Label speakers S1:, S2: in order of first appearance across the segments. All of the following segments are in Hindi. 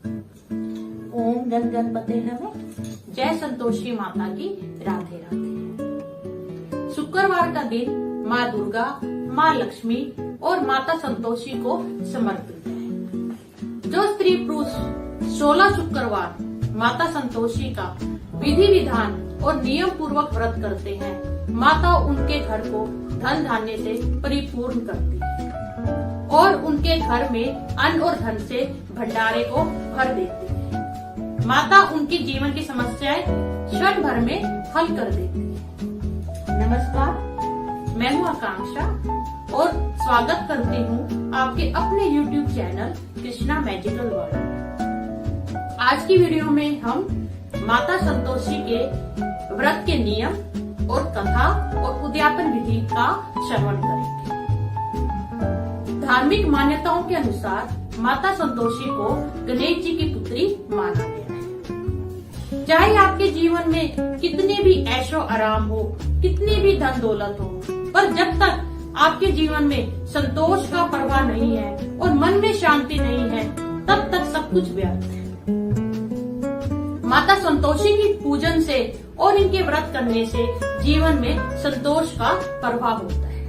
S1: ओम गण गणपते नमः। जय संतोषी माता की राधे राधे। शुक्रवार का दिन माँ दुर्गा, माँ लक्ष्मी और माता संतोषी को समर्पित है। जो स्त्री पुरुष 16 शुक्रवार माता संतोषी का विधि विधान और नियम पूर्वक व्रत करते हैं, माता उनके घर को धन धान्य से परिपूर्ण करती है और उनके घर में अन्न और धन से भंडारे को भर देती है। माता उनकी जीवन की समस्याएं क्षण भर में हल कर देती है। नमस्कार, मैं हूँ आकांक्षा और स्वागत करती हूँ आपके अपने YouTube channel Krishna magical world. आज की वीडियो में हम माता संतोषी के व्रत के नियम और कथा और उद्यापन विधि का श्रवण करेंगे। धार्मिक मान्यताओं के अनुसार माता संतोषी को गणेश जी की पुत्री माना गया है। चाहे आपके जीवन में कितने भी ऐशो आराम हो, कितनी भी धन दौलत हो, पर जब तक आपके जीवन में संतोष का प्रवाह नहीं है और मन में शांति नहीं है, तब तक सब कुछ व्यर्थ है। माता संतोषी की पूजन से और इनके व्रत करने से जीवन में संतोष का प्रभाव होता है।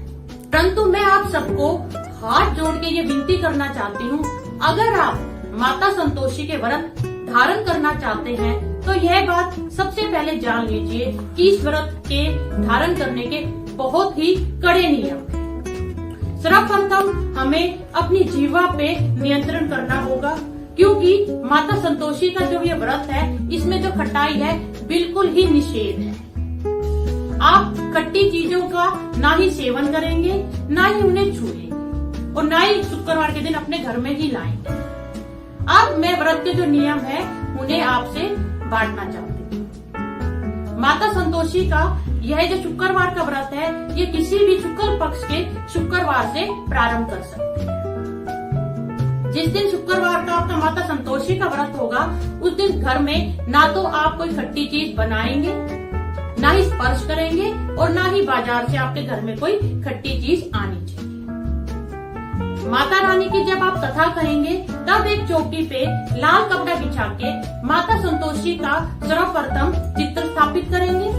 S1: परंतु मैं आप सबको हाथ जोड़ के ये विनती करना चाहती हूँ, अगर आप माता संतोषी के व्रत धारण करना चाहते हैं तो यह बात सबसे पहले जान लीजिए कि इस व्रत के धारण करने के बहुत ही कड़े नियम हैं। सर्वप्रथम हमें अपनी जीवा पे नियंत्रण करना होगा, क्योंकि माता संतोषी का जो ये व्रत है, इसमें जो खटाई है बिल्कुल ही निषेध है। आप खट्टी चीजों का ना ही सेवन करेंगे, ना ही उन्हें छुएंगे और ना ही शुक्रवार के दिन अपने घर में ही लाएंगे। अब मैं व्रत के जो नियम है उन्हें आपसे बांटना चाहती हूँ। माता संतोषी का यह जो शुक्रवार का व्रत है, ये किसी भी शुक्ल पक्ष के शुक्रवार से प्रारंभ कर सकते हैं। जिस दिन शुक्रवार का आपका माता संतोषी का व्रत होगा, उस दिन घर में ना तो आप कोई खट्टी चीज बनाएंगे, ना ही स्पर्श करेंगे और ना ही बाजार से आपके घर में कोई खट्टी चीज आनी चाहिए। माता रानी की जब आप कथा कहेंगे, तब एक चौकी पे लाल कपड़ा बिछा के माता संतोषी का सर्वप्रथम चित्र स्थापित करेंगे।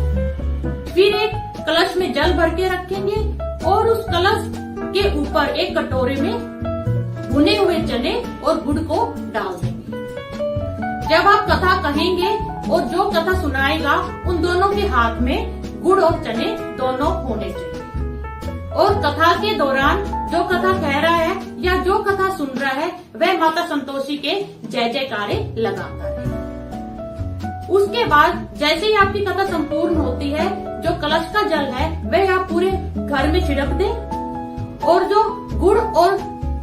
S1: फिर एक कलश में जल भर के रखेंगे और उस कलश के ऊपर एक कटोरे में भुने हुए चने और गुड़ को डाल देंगे। जब आप कथा कहेंगे और जो कथा सुनाएगा, उन दोनों के हाथ में गुड़ और चने दोनों होने चाहिए। और कथा के दौरान जो कथा कह रहा है या जो कथा सुन रहा है, वह माता संतोषी के जय जयकारे लगाता है। उसके बाद जैसे ही आपकी कथा संपूर्ण होती है, जो कलश का जल है वह आप पूरे घर में छिड़क दें और जो गुड़ और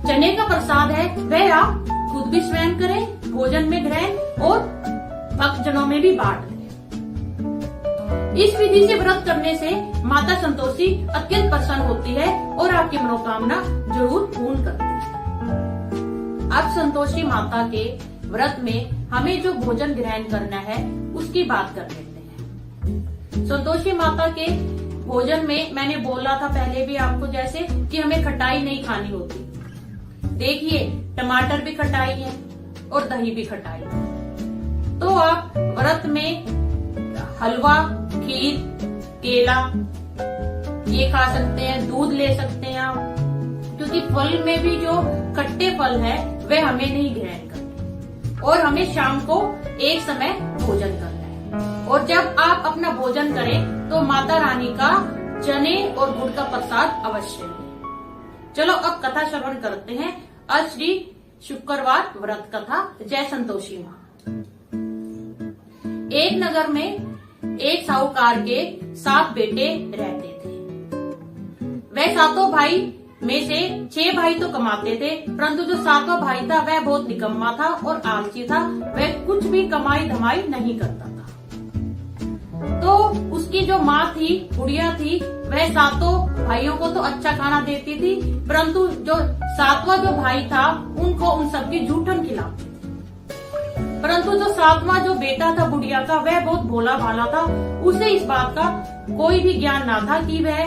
S1: चने का प्रसाद है वह आप खुद भी स्वयं करें, भोजन में ग्रहण और भक्तजनों में भी बांट दें। इस विधि से व्रत करने से माता संतोषी अत्यंत प्रसन्न होती है और आपकी मनोकामना जरूर पूर्ण करती है। अब संतोषी माता के व्रत में हमें जो भोजन ग्रहण करना है उसकी बात कर लेते हैं। संतोषी माता के भोजन में मैंने बोला था पहले भी आपको, जैसे कि हमें खटाई नहीं खानी होती। देखिए, टमाटर भी खटाई है और दही भी खटाई है। तो आप व्रत में हलवा, खीर, केला ये खा सकते हैं, दूध ले सकते हैं आप, क्योंकि फल में भी जो खट्टे फल है वह हमें नहीं ग्रहण करने और हमें शाम को एक समय भोजन करना है। और जब आप अपना भोजन करें तो माता रानी का चने और गुड़ का प्रसाद अवश्य लें। चलो अब कथा श्रवण करते हैं। आज श्री शुक्रवार व्रत कथा। जय संतोषी माँ। एक नगर में एक साहूकार के 7 बेटे रहते थे। वह 7 भाई में से 6 भाई तो कमाते थे, परंतु जो 7वां भाई था वह बहुत निकम्मा था और आलसी था। वह कुछ भी कमाई धमाई नहीं करता था। तो उसकी जो माँ थी, बुढ़िया थी, वह 7 भाइयों को तो अच्छा खाना देती थी, परंतु जो 7वां जो भाई था उनको उन सबकी जूठन खिलाती थी। परंतु जो 7वां जो बेटा था बुढ़िया का, वह बहुत भोला भाला था। उसे इस बात का कोई भी ज्ञान ना था कि वह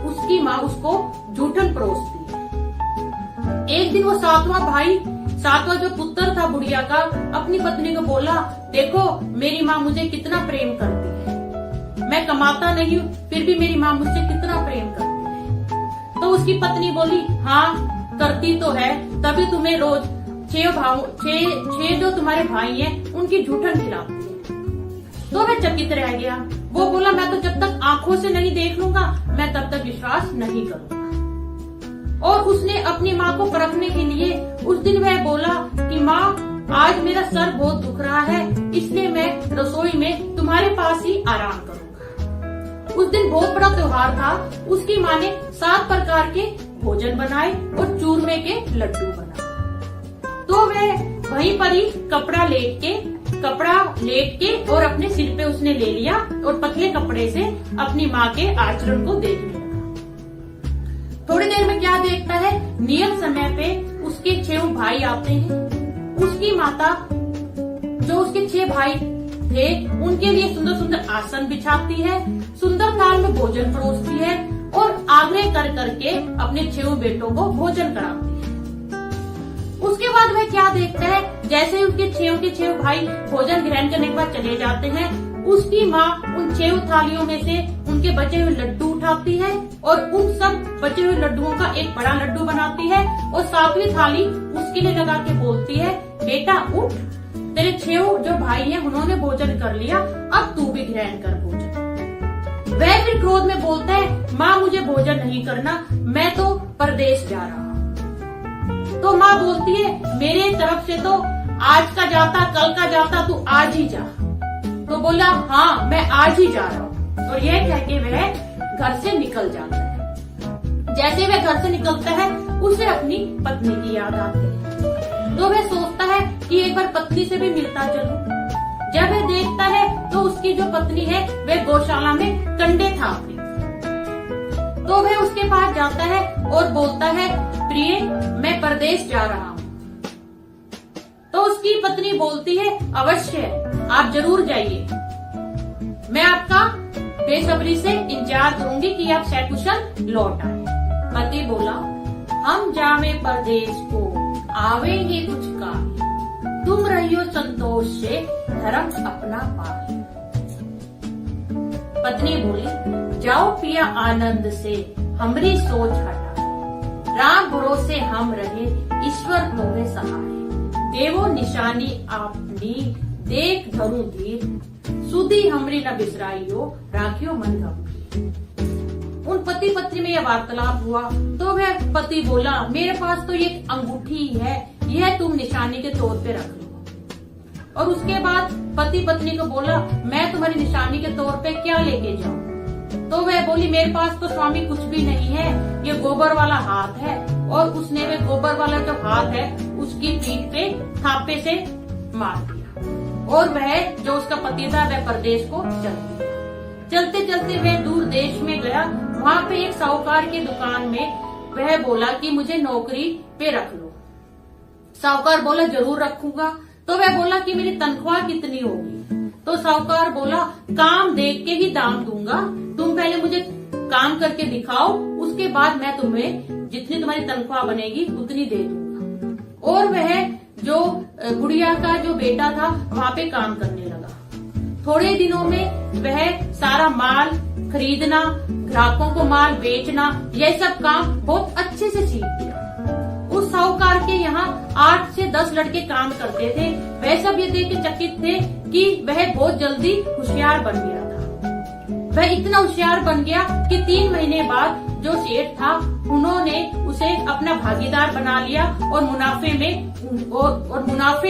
S1: उसकी माँ उसको जूठन परोसती है। एक दिन वो 7वां भाई सातवां जो पुत्र था बुढ़िया का, अपनी पत्नी को बोला, देखो मेरी माँ मुझे कितना प्रेम करती है, मैं कमाता नहीं हूँ फिर भी मेरी माँ मुझसे कितना प्रेम करती है। तो उसकी पत्नी बोली, हाँ करती तो है, तभी तुम्हें रोज छह जो तुम्हारे भाई हैं उनकी जूठन खिलाती है। तो वह चकित रह गया। वो बोला, मैं तो जब तक आंखों से नहीं देख लूंगा मैं तब तक विश्वास नहीं करूंगा। और उसने अपनी माँ को परखने के लिए उस दिन वह बोला कि माँ आज मेरा सर बहुत दुख रहा है, इसलिए मैं रसोई में तुम्हारे पास ही आराम करूंगा। उस दिन बहुत बड़ा त्योहार था। उसकी माँ ने 7 प्रकार के भोजन बनाए और चूरमे के लड्डू बनाए। तो वह वहीं पर ही कपड़ा लेट के और अपने सिर पे उसने ले लिया और पतले कपड़े से अपनी माँ के आचरण को देखने लगा। थोड़ी देर में क्या देखता है, नियत समय पे उसके 6 भाई आते हैं। उसकी माता जो उसके 6 भाई थे उनके लिए सुंदर सुंदर आसन बिछाती है, सुंदर थाल में भोजन परोसती है और आग्रह कर करके अपने 6 बेटों को भोजन कराती है। उसके बाद वह क्या देखता है, जैसे ही उसके 6 भाई भोजन ग्रहण करने के बाद चले जाते हैं, उसकी माँ उन 6 थालियों में से उनके बचे हुए लड्डू उठाती है और उन सब बचे हुए लड्डुओं का एक बड़ा लड्डू बनाती है और 7वीं थाली उसके लिए लगा के बोलती है, बेटा उठ, तेरे 6 जो भाई हैं उन्होंने भोजन कर लिया, अब तू भी ग्रहण कर भोजन। वह फिर क्रोध में बोलता है, माँ मुझे भोजन नहीं करना, मैं तो परदेश जा रहा हूँ। तो माँ बोलती है, मेरे तरफ से तो आज का जाता कल का जाता, तू आज ही जा। तो बोला, हाँ मैं आज ही जा रहा हूँ। और यह कह के वह घर से निकल जाता है। जैसे वह घर से निकलता है उसे अपनी पत्नी की याद आती है। तो वह सोचता है कि एक बार पत्नी से भी मिलता चलूं। जब वह देखता है तो उसकी जो पत्नी है वह गौशाला में कंडे थाप रही। तो वह उसके पास जाता है और बोलता है, प्रिय मैं परदेश जा रहा हूँ। तो उसकी पत्नी बोलती है, अवश्य आप जरूर जाइए, मैं आपका बेसब्री से इंतजार करूंगी कि आप सकुशल लौट आए। पति बोला, हम जावे परदेश को आवेंगे कुछ काल, तुम रहियो संतोष से धर्म अपना पाए। पत्नी बोली, जाओ पिया आनंद से हमरी सोच हटा, राम भरोसे हम रहे ईश्वर मोहे सहाय, देवो निशानी आपनी देख धरु धीर, सुधी हमरी न बिसराइयो राखियो मन गंभीर। उन पति पत्नी में यह वार्तालाप हुआ। तो वह पति बोला, मेरे पास तो ये अंगूठी है, यह तुम निशानी के तौर पे रख लो। और उसके बाद पति पत्नी को बोला, मैं तुम्हारी निशानी के तौर पे क्या लेके जाऊं? तो वह बोली, मेरे पास तो स्वामी कुछ भी नहीं है, ये गोबर वाला हाथ है। और उसने वह गोबर वाला जो हाथ है उसकी पीठ पे थापे से मार दिया और वह जो उसका पति था वह परदेश को चल दिया। चलते चलते वह दूर देश में गया। वहाँ पे एक साहूकार की दुकान में वह बोला कि मुझे नौकरी पे रख लो। साहूकार बोला, जरूर रखूंगा। तो वह बोला कि मेरी तनख्वाह कितनी होगी? तो साहूकार बोला, काम देख के ही दाम दूंगा, तुम पहले मुझे काम करके दिखाओ, उसके बाद मैं तुम्हें जितनी तुम्हारी तनख्वाह बनेगी उतनी दे दूंगा। और वह जो गुड़िया का जो बेटा था वहाँ पे काम करने लगा। थोड़े दिनों में वह सारा माल खरीदना, ग्राहकों को माल बेचना, यह सब काम बहुत अच्छे से सीख गया। उस साहूकार के यहाँ 8 से 10 लड़के काम करते थे। वह सब ये देख के चकित थे कि वह बहुत जल्दी होशियार बन गया था। वह इतना होशियार बन गया कि 3 महीने बाद जो सेठ था उन्होंने उसे अपना भागीदार बना लिया और मुनाफे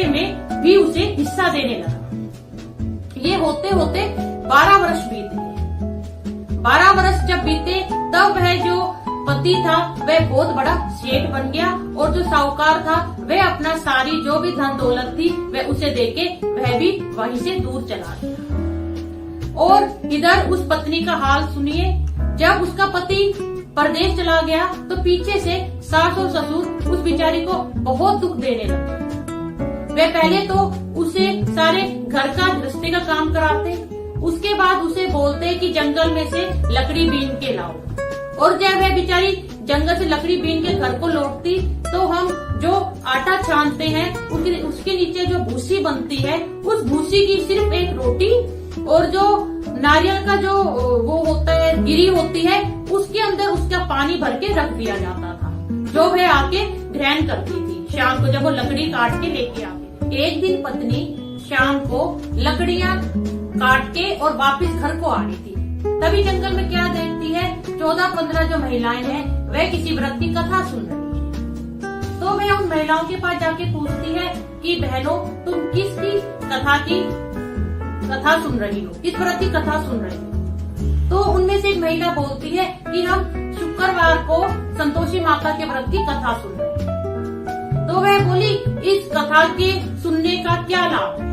S1: में भी उसे हिस्सा देने लगा। ये होते होते 12 वर्ष बीते। 12 वर्ष जब बीते तब वह जो पति था वह बहुत बड़ा सेठ बन गया और जो साहूकार था वह अपना सारी जो भी धन दौलत थी वह उसे देके वह भी वहीं से दूर चला गया। और इधर उस पत्नी का हाल सुनिए। जब उसका पति परदेश चला गया तो पीछे से सास और ससुर उस बेचारी को बहुत दुख देने लगे। वे पहले तो उसे सारे घर का गृहस्थी का काम कराते, उसके बाद उसे बोलते कि जंगल में से लकड़ी बीन के लाओ। और जब वह बेचारी जंगल से लकड़ी बीन के घर को लौटती तो हम जो आटा छानते हैं उसके नीचे जो भूसी बनती है, उस भूसी की सिर्फ एक रोटी और जो नारियल का जो वो होता है गिरी होती है, उसके अंदर उसका पानी भर के रख दिया जाता था, जो वह आके ग्रहण करती थी शाम को जब वो लकड़ी काट के लेके आती। एक दिन पत्नी शाम को लकड़ियां काट के और वापस घर को आ रही थी, तभी जंगल में क्या देखती है, 14-15 जो महिलाएं हैं वह किसी व्रत की कथा सुन रही है। तो वह उन महिलाओं के पास जाके पूछती है कि बहनों, तुम किसकी कथा सुन रही हो, किस व्रत की कथा सुन रही हो? तो उनमें से एक महिला बोलती है कि हम शुक्रवार को संतोषी माता के व्रत की कथा सुन रहे हैं। तो वह बोली, इस कथा के सुनने का क्या लाभ है?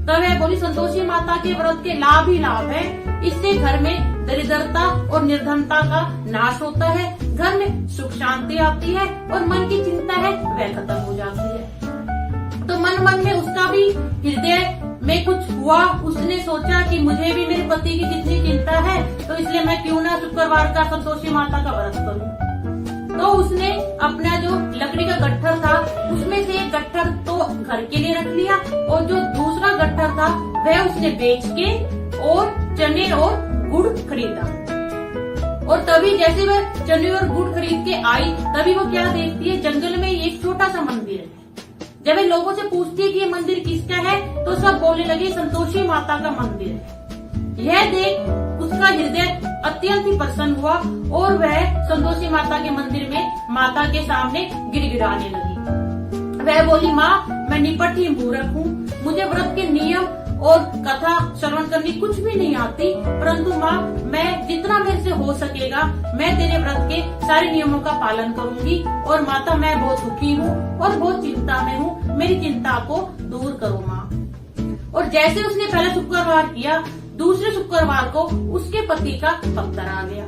S1: तो वह बोली, संतोषी माता के व्रत के लाभ ही लाभ है, इससे घर में दरिद्रता और निर्धनता का नाश होता है, घर में सुख शांति आती है और मन की चिंता है वह खत्म हो जाती है। तो मन में उसका भी हृदय में कुछ हुआ, उसने सोचा कि मुझे भी मेरे पति की जितनी चिंता है, तो इसलिए मैं क्यों ना शुक्रवार का संतोषी माता का व्रत करूं। तो उसने अपना जो लकड़ी का गट्ठर था उसमें से एक गट्ठर तो घर के लिए रख लिया और जो दूसरा गट्ठर था वह उसने बेच के और चने और गुड़ खरीदा। और तभी जैसे वह चने और गुड़ खरीद के आई, तभी वो क्या देखती है, जंगल में एक छोटा सा मंदिर है। जब वे लोगों से पूछती है कि ये मंदिर किसका है, तो सब बोलने लगे संतोषी माता का मंदिर है। यह देख उसका हृदय अत्यंत ही प्रसन्न हुआ और वह संतोषी माता के मंदिर में माता के सामने गिड़गिड़ाने लगी। वह बोली, माँ, मैं निपट ही मूर्ख हूँ, मुझे व्रत के नियम और कथा श्रवण करनी कुछ भी नहीं आती, परंतु माँ, मैं जितना मेरे से हो सकेगा मैं तेरे व्रत के सारे नियमों का पालन करूंगी। और माता, मैं बहुत दुखी हूँ और बहुत चिंता में हूँ, मेरी चिंता को दूर करो माँ। और जैसे उसने पहला शुक्रवार किया, दूसरे शुक्रवार को उसके पति का पत्र आ गया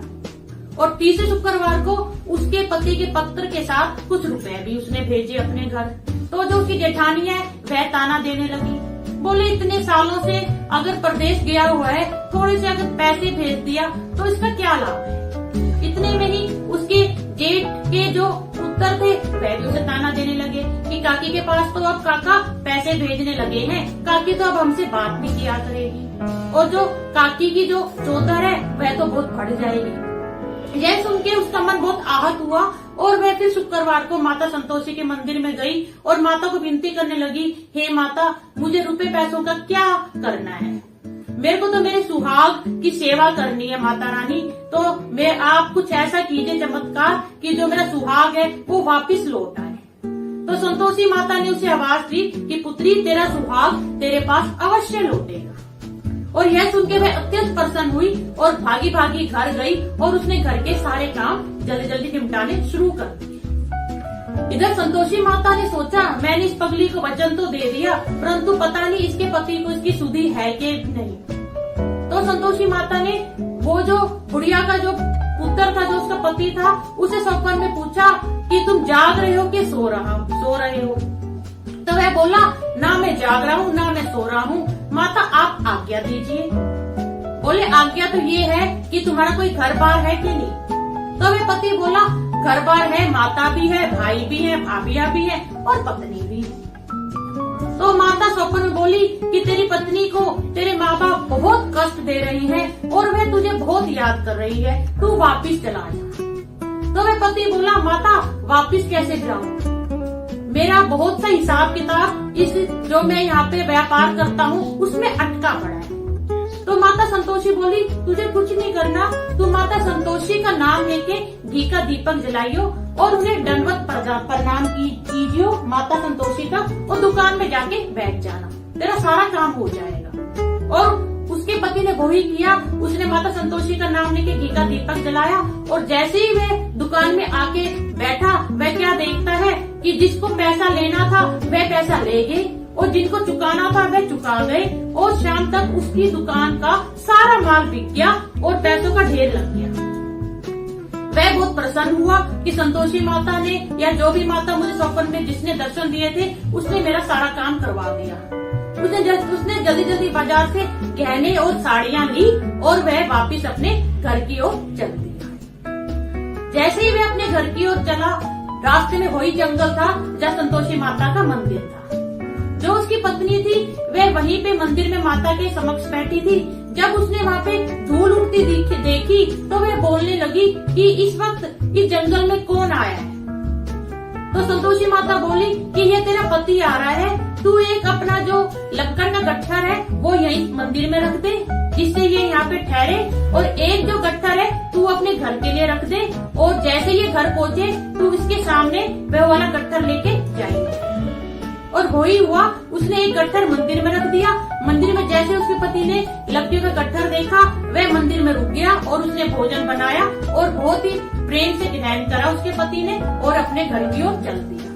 S1: और तीसरे शुक्रवार को उसके पति के पत्र के साथ कुछ रुपए भी उसने भेजे अपने घर। तो जो उसकी जेठानी है वह ताना देने लगी, बोले, इतने सालों से अगर प्रदेश गया हुआ है, थोड़े से अगर पैसे भेज दिया तो इसका क्या लाभ है। इतने में ही उसके जेठ के जो पुत्र थे वह भी उसे ताना देने लगे कि काकी के पास तो अब काका पैसे भेजने लगे हैं, काकी तो अब हमसे बात नहीं किया करेगी और जो काकी की जो चौधर है वह तो बहुत बढ़ जाएगी। यह सुन के उसका मन बहुत आहत हुआ और वह फिर शुक्रवार को माता संतोषी के मंदिर में गई और माता को विनती करने लगी, हे माता, मुझे रुपए पैसों का क्या करना है, मेरे को तो मेरे सुहाग की सेवा करनी है माता रानी, तो मैं आप कुछ ऐसा कीजिए चमत्कार कि जो मेरा सुहाग है वो वापस लौट आए। तो संतोषी माता ने उसे आवाज दी कि पुत्री, तेरा सुहाग तेरे पास अवश्य लौटेगा। और यह सुन के वह अत्यंत प्रसन्न हुई और भागी भागी घर गई और उसने घर के सारे काम जल्दी जल्दी निपटाने शुरू कर दिए। इधर संतोषी माता ने सोचा, मैंने इस पगली को वचन तो दे दिया, परंतु पता नहीं इसके पति को इसकी सुधि है कि नहीं। तो संतोषी माता ने वो जो बुढ़िया का जो पुत्र था, जो उसका पति था, उसे सपन में पूछा कि तुम जाग रहे हो कि सो रहे हो। तो वह बोला, ना मैं जाग रहा हूँ ना मैं सो रहा हूँ, माता आप आज्ञा दीजिए। बोले, आज्ञा तो ये है कि तुम्हारा कोई घर बार है कि नहीं। तो वह पति बोला, घर बार है, माता भी है, भाई भी है, भाभिया भी है और पत्नी भी है। तो माता स्वप्न में बोली कि तेरी पत्नी को तेरे माँ बाप बहुत कष्ट दे रही हैं और वह तुझे बहुत याद कर रही है, तू वापिस चला जा। तो वह पति बोला, माता वापिस कैसे जाऊँ, मेरा बहुत सा हिसाब किताब इस जो मैं यहाँ पे व्यापार करता हूँ उसमें अटका पड़ा है। तो माता संतोषी बोली, तुझे कुछ नहीं करना, तुम माता संतोषी का नाम लेके घी का दीपक जलाइयो और उन्हें दंडवत प्रणाम कीजियो माता संतोषी का, और दुकान में जाके बैठ जाना, तेरा सारा काम हो जाएगा। और उसके पति ने वही किया, उसने माता संतोषी का नाम लेके घी का दीपक जलाया और जैसे ही वह दुकान में आके बैठा, वह क्या देखता है कि जिसको पैसा लेना था वह पैसा ले गए और जिनको चुकाना था वह चुका गए और शाम तक उसकी दुकान का सारा माल बिक गया और पैसों का ढेर लग गया। वह बहुत प्रसन्न हुआ कि संतोषी माता ने या जो भी माता मुझे स्वप्न में जिसने दर्शन दिए थे उसने मेरा सारा काम करवा दिया। उसने जल्दी जल्दी बाजार से गहने और साड़ियां ली और वह वापस अपने घर की ओर चल दिया। जैसे ही वह अपने घर की ओर चला, रास्ते में वही जंगल था जहाँ संतोषी माता का मंदिर था। जो उसकी पत्नी थी वह वहीं पे मंदिर में माता के समक्ष बैठी थी। जब उसने वहाँ पे धूल उड़ती देखी तो वह बोलने लगी कि इस वक्त इस जंगल में कौन आया है। तो संतोषी माता बोली कि ये तेरा पति आ रहा है, तू एक अपना जो लक्कड़ का गट्ठर है वो यहीं मंदिर में रख दे जिससे ये यहाँ पे ठहरे, और एक जो गट्ठर है तू अपने घर के लिए रख दे, और जैसे ये घर पहुँचे तू इसके सामने वह वाला गट्ठर लेके जाएगा। और वही हुआ, उसने एक गट्ठर मंदिर में रख दिया। मंदिर में जैसे उसके पति ने लकड़ियों का गट्ठर देखा वह मंदिर में रुक गया और उसने भोजन बनाया और बहुत ही प्रेम से ध्यान करा उसके पति ने और अपने घर की ओर चल दिया।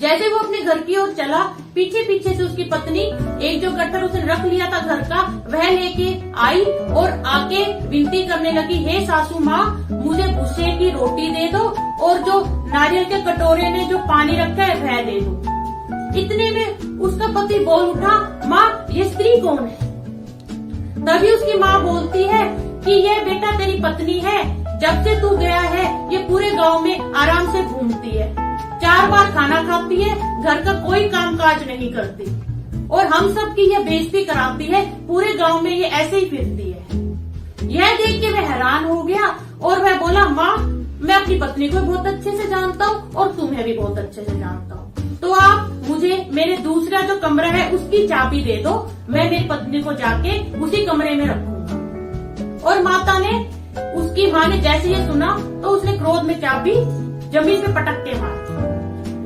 S1: जैसे वो अपने घर की ओर चला, पीछे पीछे से उसकी पत्नी एक जो गट्ठर उसने रख लिया था घर का वह लेके आई और आके विनती करने लगी, हे सासू माँ, मुझे भूसे की रोटी दे दो और जो नारियल के कटोरे में जो पानी रखा है वह दे दो। इतने में उसका पति बोल उठा, माँ ये स्त्री कौन है? तभी उसकी माँ बोलती है कि ये बेटा तेरी पत्नी है, जब से तू गया है ये पूरे गांव में आराम से घूमती है, 4 बार खाना खाती है, घर का कोई काम काज नहीं करती और हम सब की ये बेइज्जती कराती है, पूरे गांव में ये ऐसे ही फिरती है। यह देख के वह हैरान हो गया और वह बोला, माँ मैं अपनी पत्नी को बहुत अच्छे से जानता हूँ और तुम्हें भी बहुत अच्छे से जानता हूँ, तो आप मुझे मेरे दूसरा जो कमरा है उसकी चाबी दे दो, मैं मेरी पत्नी को जाके उसी कमरे में रखूंगा। और माता ने, उसकी माँ ने जैसे ये सुना तो उसने क्रोध में चाबी जमीन पे पटक के मारी।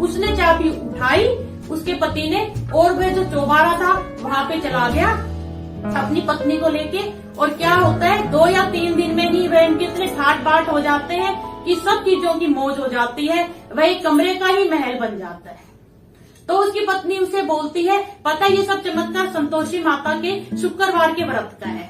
S1: उसने चाबी उठाई उसके पति ने और वह जो चौबारा था वहाँ पे चला गया अपनी पत्नी को लेके। और क्या होता है, 2 या 3 दिन में ही वह इनके इतने ठाट बाट हो जाते हैं कि सब चीजों की मौज हो जाती है, वह एक कमरे का ही महल बन जाता है। तो उसकी पत्नी उसे बोलती है, पता ये सब चमत्कार संतोषी माता के शुक्रवार के व्रत का है।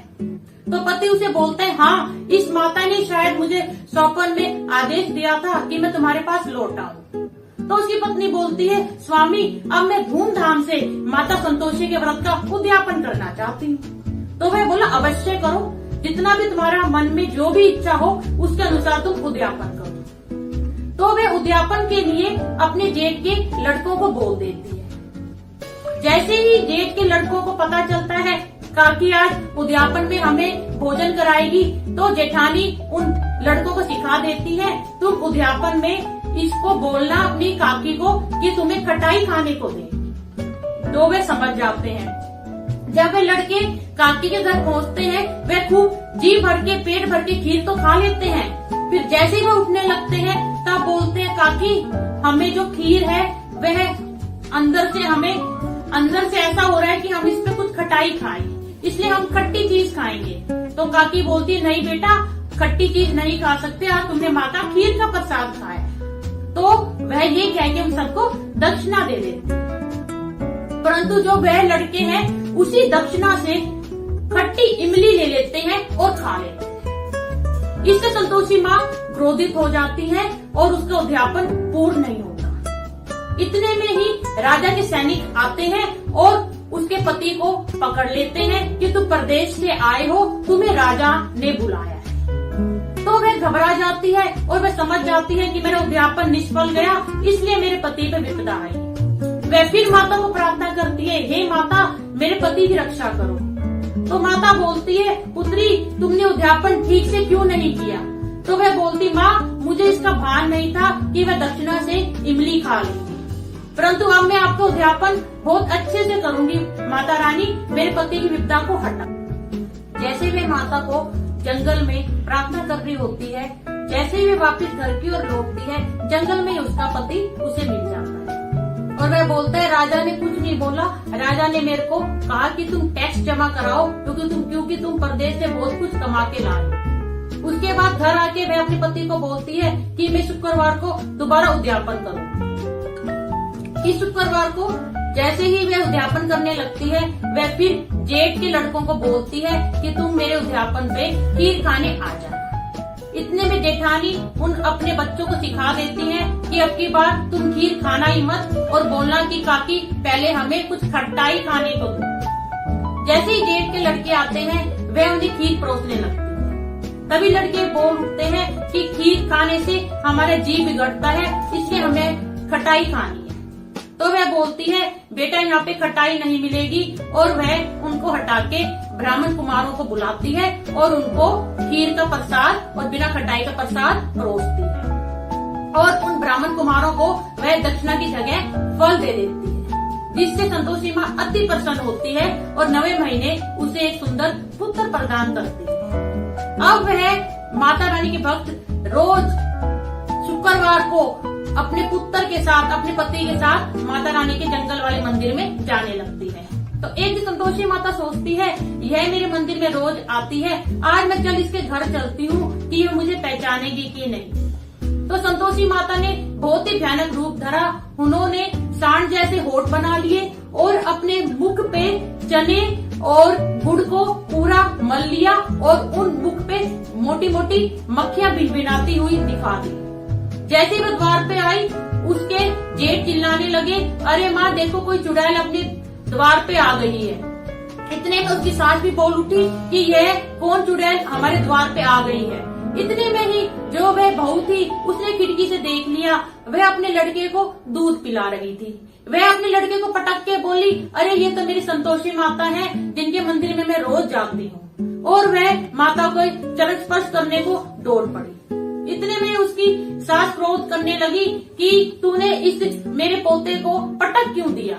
S1: तो पति उसे बोलता है, हाँ इस माता ने शायद मुझे सौपन में आदेश दिया था कि मैं तुम्हारे पास लौट आऊं। तो उसकी पत्नी बोलती है, स्वामी अब मैं धूमधाम से माता संतोषी के व्रत का उद्यापन करना चाहती हूँ। तो वह बोला, अवश्य करो, जितना भी तुम्हारा मन में जो भी इच्छा हो उसके अनुसार तुम उद्यापन करो। तो वह उद्यापन के लिए अपने जेठ के लड़कों को बोल देती है। जैसे ही जेठ के लड़कों को पता चलता है काकी आज उद्यापन में हमें भोजन कराएगी, तो जेठानी उन लड़कों को सिखा देती है, तुम उद्यापन में इसको बोलना अपनी काकी को कि तुम्हें खटाई खाने को दे। तो वे समझ जाते हैं। जब वे लड़के काकी के घर पहुँचते हैं वे खूब जी भर के पेट भर के खीर तो खा लेते हैं। फिर जैसे ही वो उठने लगते हैं तब बोलते हैं, काकी हमें जो खीर है वह अंदर से ऐसा हो रहा है कि हम इस पे कुछ खटाई खाएं, इसलिए हम खट्टी चीज खाएंगे। तो काकी बोलती है, नहीं बेटा खट्टी चीज नहीं खा सकते, आज तुमने माता खीर का प्रसाद खाया। तो वह ये कह के उन सबको दक्षिणा दे देती। परंतु जो वह लड़के हैं उसी दक्षिणा से खट्टी इमली ले लेते हैं और खा लेते हैं। इससे संतोषी माँ क्रोधित हो जाती है और उसका उद्यापन पूर्ण नहीं होता। इतने में ही राजा के सैनिक आते हैं और उसके पति को पकड़ लेते हैं कि तुम परदेश से आए हो, तुम्हें राजा ने बुलाया है। तो वह घबरा जाती है और वह समझ जाती है कि मेरा उद्यापन निष्फल गया, इसलिए मेरे पति पे विपदा आई। वह फिर माता को प्रार्थना करती है, हे माता मेरे पति की रक्षा करो। तो माता बोलती है, पुत्री तुमने उद्यापन ठीक से क्यों नहीं किया? तो वह बोलती, माँ मुझे इसका भान नहीं था कि वह दक्षिणा से इमली खा लेगी, परंतु अब मैं आपको उद्यापन बहुत अच्छे से करूंगी। माता रानी मेरे पति की विपदा को हटा। जैसे वे माता को जंगल में प्रार्थना कर रही होती है, जैसे ही वे वापस घर की ओर लौटती है, जंगल में उसका पति उसे मिल जाता है और वह बोलता है, राजा ने कुछ नहीं बोला, राजा ने मेरे को कहा कि तुम टैक्स जमा कराओ क्योंकि तुम परदेश से बहुत कुछ कमा के लाए। उसके बाद घर आके वह अपने पति को बोलती है कि मैं शुक्रवार को दोबारा उद्यापन करूँ। इस शुक्रवार को जैसे ही वह उद्यापन करने लगती है वह फिर जेठ के लड़कों को बोलती है कि तुम मेरे उद्यापन पे खीर खाने आ जाना। इतने में जेठानी उन अपने बच्चों को सिखा देती है कि अब की बार तुम खीर खाना ही मत और बोलना कि काकी पहले हमें कुछ खट्टाई खाने को दो। जैसे ही जेठ के लड़के आते हैं वह उन्हें खीर परोसने लगती है। तभी लड़के बोल उठते हैं कि खीर खाने से हमारा जी बिगड़ता है, इसलिए हमें खटाई खानी है। तो वह बोलती है बेटा यहाँ पे खटाई नहीं मिलेगी, और वह उनको हटा के ब्राह्मण कुमारों को बुलाती है और उनको खीर का प्रसाद और बिना खटाई का प्रसाद परोसती है, और उन ब्राह्मण कुमारों को वह दक्षिणा की जगह फल दे देती है, जिससे संतोषी माँ अति प्रसन्न होती है और 9वें महीने उसे एक सुंदर पुत्र प्रदान करती है। अब वह माता रानी के भक्त रोज शुक्रवार को अपने पुत्र के साथ, अपने पति के साथ माता रानी के जंगल वाले मंदिर में जाने लगती है। तो एक दिन संतोषी माता सोचती है यह मेरे मंदिर में रोज आती है, आज मैं चल इसके घर चलती हूँ कि यह मुझे पहचानेगी कि नहीं। तो संतोषी माता ने बहुत ही भयानक रूप धरा। उन्होंने सांड जैसे होठ बना लिए और अपने मुख पे चने और गुड़ को पूरा मल लिया और उन मुख पे मोटी मोटी मक्खियां भिनभिनाती हुई दिखा दी। जैसे ही वह द्वार पे आई, उसके जेठ चिल्लाने लगे, अरे माँ देखो कोई चुड़ैल अपने द्वार पे आ गई है। इतने में उसकी सास भी बोल उठी कि यह कौन चुड़ैल हमारे द्वार पे आ गई है। इतने में ही जो वह बहू थी उसने खिड़की से देख लिया, वह अपने लड़के को दूध पिला रही थी। वह अपने लड़के को पटक के बोली, अरे ये तो मेरी संतोषी माता है जिनके मंदिर में मैं रोज जाती हूँ, और वह माता को चरण स्पर्श करने को दौड़ पड़ी। इतने में उसकी सास क्रोध करने लगी कि तूने इस मेरे पोते को पटक क्यों दिया।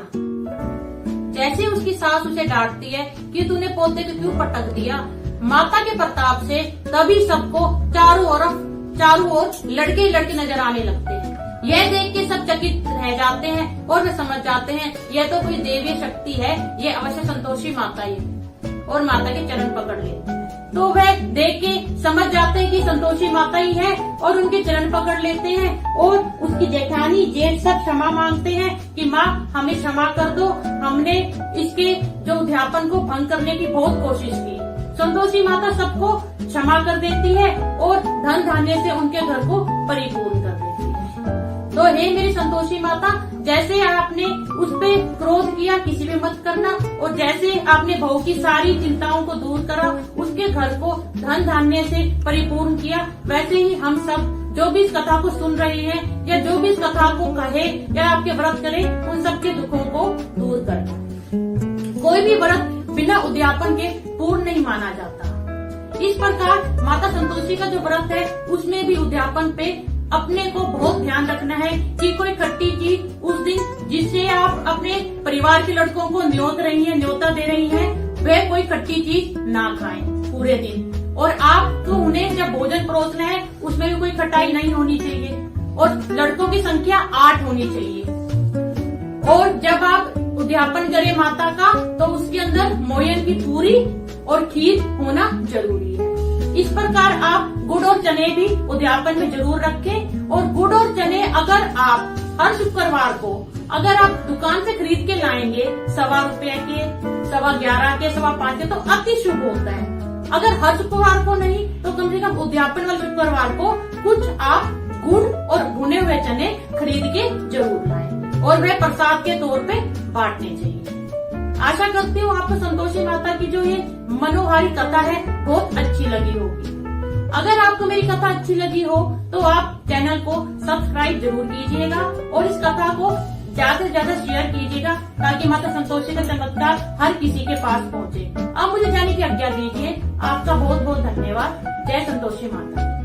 S1: जैसे उसकी सास उसे डांटती है कि तूने पोते को क्यों पटक दिया, माता के प्रताप से तभी सबको चारों ओर लड़के लड़के नजर आने लगते हैं। यह देख के सब चकित रह जाते हैं और वे समझ जाते हैं यह तो कोई देवी शक्ति है, ये अवश्य संतोषी माता ही है, और माता के चरण पकड़ लेते हैं। तो वह देख के समझ जाते हैं कि संतोषी माता ही है और उनके चरण पकड़ लेते हैं, और उसकी जेठानी जेठ सब क्षमा मांगते हैं कि माँ हमें क्षमा कर दो, हमने इसके जो उद्यापन को भंग करने की बहुत कोशिश की। संतोषी माता सबको क्षमा कर देती है और धन धान्य से उनके घर को परिपूर्ण कर देती है। तो हे मेरी संतोषी माता, जैसे आपने उस पे क्रोध किया किसी पे मत करना, और जैसे आपने बहू की सारी चिंताओं को दूर करा, उसके घर को धन धान्य से परिपूर्ण किया, वैसे ही हम सब जो भी इस कथा को सुन रहे हैं या जो भी इस कथा को कहे या आपके व्रत करे, उन सबके दुखों को दूर करना। कोई भी व्रत बिना उद्यापन के पूर्ण नहीं माना जाता। इस प्रकार माता संतोषी का जो व्रत है उसमें भी उद्यापन पे अपने को बहुत ध्यान रखना है कि कोई खट्टी चीज उस दिन जिससे आप अपने परिवार के लड़कों को न्योता दे रही हैं, वह कोई खट्टी चीज ना खाएं पूरे दिन। और आपको उन्हें जब भोजन परोसना है उसमें भी कोई खटाई नहीं होनी चाहिए, और लड़कों की संख्या 8 होनी चाहिए। और जब आप उद्यापन करें माता का तो उसके अंदर मोयन की पूरी और खीर होना जरूरी है। इस प्रकार आप गुड़ और चने भी उद्यापन में जरूर रखें, और गुड़ और चने अगर आप हर शुक्रवार को अगर आप दुकान से खरीद के लाएंगे 1.25 रुपए के, 11.25 के, 5.25 के, तो अति शुभ होता है। अगर हर शुक्रवार को नहीं तो कम से कम उद्यापन वाले शुक्रवार को कुछ आप गुड़ और भुने हुए चने खरीद के जरूर लाएं, और वह प्रसाद के तौर पे बांटने चाहिए। आशा करती हूँ आपको संतोषी माता की जो ये मनोहारी कथा है बहुत अच्छी लगी होगी। अगर आपको मेरी कथा अच्छी लगी हो तो आप चैनल को सब्सक्राइब जरूर कीजिएगा, और इस कथा को ज्यादा से ज्यादा शेयर कीजिएगा, ताकि माता संतोषी का चमत्कार हर किसी के पास पहुँचे। अब मुझे जाने की आज्ञा दीजिए। आपका बहुत बहुत धन्यवाद। जय संतोषी माता।